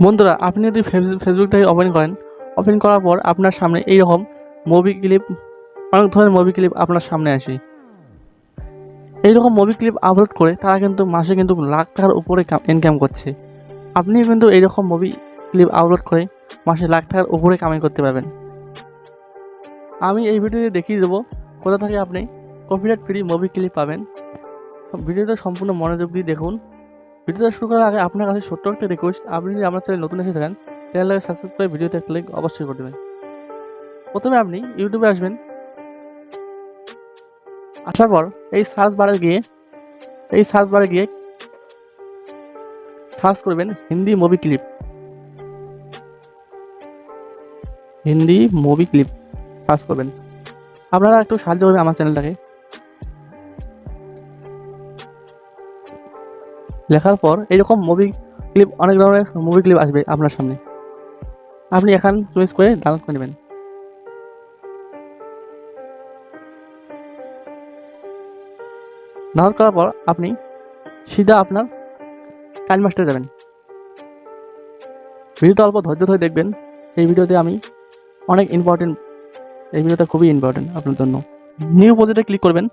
বন্ধুরা, আপনি যদি ফেসবুকটাকে ওপেন করেন, ওপেন করার পর আপনার সামনে এইরকম মুভি ক্লিপ, অনেক ধরনের মুভি ক্লিপ আপনার সামনে আসে। এইরকম মুভি ক্লিপ আপলোড করে তারা কিন্তু মাসে কিন্তু লাখ টাকার উপরে ইনকাম করছে। আপনি কিন্তু এইরকম মুভি ক্লিপ আপলোড করে মাসে লাখ টাকার উপরে কামাই করতে পারবেন। আমি এই ভিডিওতে দেখিয়ে দেবো কোথা থেকে আপনি কপিরাইট ফ্রি মুভি ক্লিপ পাবেন। ভিডিওটা সম্পূর্ণ মনোযোগ দিয়ে দেখুন। ভিডিওটা শুরু করার আগে আপনার কাছে ছোট্ট একটা রিকোয়েস্ট, আপনি যদি আমার চ্যানেল নতুন এসে থাকেন, চ্যানেলটাকে সাবস্ক্রাইব করে ভিডিওতে একটা লাইক অবশ্যই করে দেবেন। প্রথমে আপনি ইউটিউবে আসবেন, আসার পর এই সার্চ বারে গিয়ে সার্চ করবেন হিন্দি মুভি ক্লিপ। সার্চ করবেন। আপনারা একটু সাহায্য করবেন আমার চ্যানেলটাকে। লেখার পর এইরকম মুভি ক্লিপ, অনেক ধরনের মুভি ক্লিপ আসবে আপনার সামনে। আপনি এখান চয়েস করে ডাউনলোড করে নেবেন। ডাউনলোড করার পর আপনি সিধা আপনার কাইন মাস্টারে যাবেন। ভিডিওটা অল্প ধৈর্য ধরে দেখবেন। এই ভিডিওতে আমি অনেক এই ভিডিওটা খুবই ইম্পর্টেন্ট আপনার জন্য। নিউ প্রজেক্টে ক্লিক করবেন,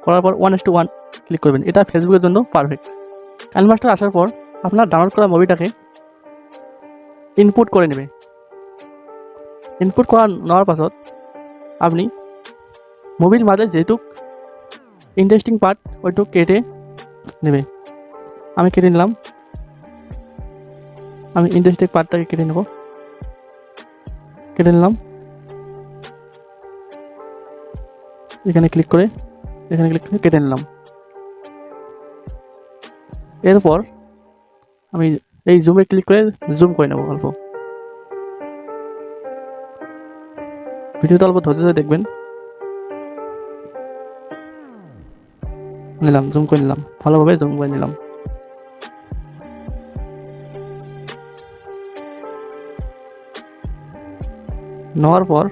করার পর 1:1 ক্লিক করবেন। এটা ফেসবুকের জন্য পারফেক্ট। কাইন মাস্টার আসার পর আপনার ডাউনলোড করা মুভিটাকে ইনপুট করে নেবে। ইনপুট করা নেওয়ার পাছত আপনি মুভির মাঝে যেটুক ইন্টারেস্টিং পার্ট ওইটুক কেটে নেবে। আমি কেটে নিলাম। আমি ইন্টারেস্টিং পার্টটাকে কেটে নিলাম। এখানে ক্লিক করে কেটে নিলাম। এরপর আমি এই জুমে ক্লিক করে জুম করে নেব অল্প। ভিডিওটা অল্প ধৈর্য ধরে দেখবেন। জুম করে নিলাম, ভালোভাবে জুম করে নিলাম। নেওয়ার পর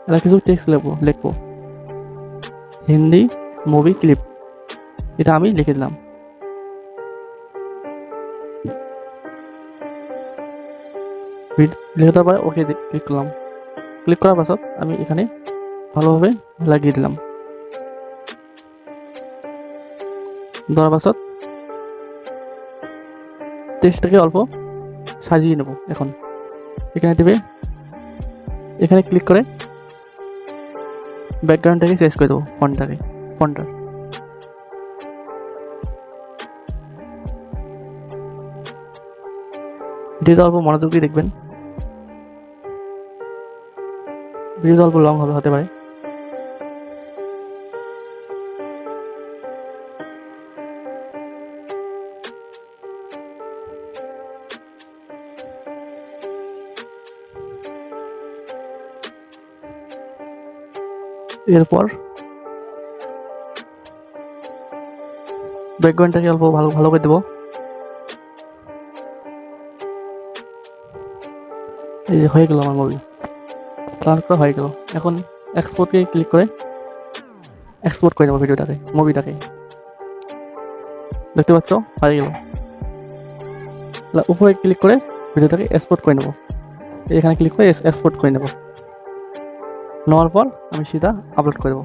এটা কিছু টেক্সট লিখবো হিন্দি মুভি ক্লিপ, এটা আমি লিখে দিলাম। লিখে দেওয়ার পরে ওকে ক্লিক করলাম। ক্লিক করার পাছত আমি এখানে ভালোভাবে লাগিয়ে দিলাম। দেওয়ার পাছত টেক্সটটাকে অল্প সাজিয়ে নেব। এখন এখানে টিপে এখানে ক্লিক করে ব্যাকগ্রাউন্ডটাকে চেঞ্জ করে দেবো, ফন্টটা। ভিডিওটা অল্প মনোযোগ দিয়ে দেখবেন। ভিডিওটা অল্প লং হতে পারে। এরপর ব্যাকগ্রাউন্ডটাকে অল্প ভালো করে দেবো। এই যে হয়ে গেল আমার মুভি, ডাউনলোড করা হয়ে গেল। এখন এক্সপোর্টকে ক্লিক করে এক্সপোর্ট করে নেবো মুভিটাকে। দেখতে পাচ্ছ, হয়ে গেল। উপরে ক্লিক করে ভিডিওটাকে এক্সপোর্ট করে নেবো। এখানে ক্লিক করে এক্সপোর্ট করে নেবো। নেওয়ার পর আমি সিধা আপলোড করে দেবো।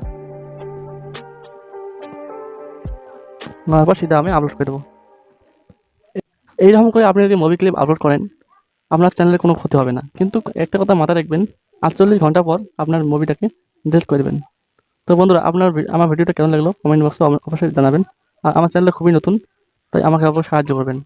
এইরকম করে আপনি যদি মুভি ক্লিপ আপলোড করেন, আপনার চ্যানেলে কোনো ক্ষতি হবে না। কিন্তু একটা কথা মাথায় রাখবেন, 48 ঘন্টা পর আপনার মুভিটাকে ডিলিট করে দেবেন। তো বন্ধুরা, আমার ভিডিওটা কেমন লাগলো কমেন্ট বক্সে অবশ্যই জানাবেন। আর আমার চ্যানেলটা খুবই নতুন, তাই আমাকে অবশ্যই সাহায্য করবেন।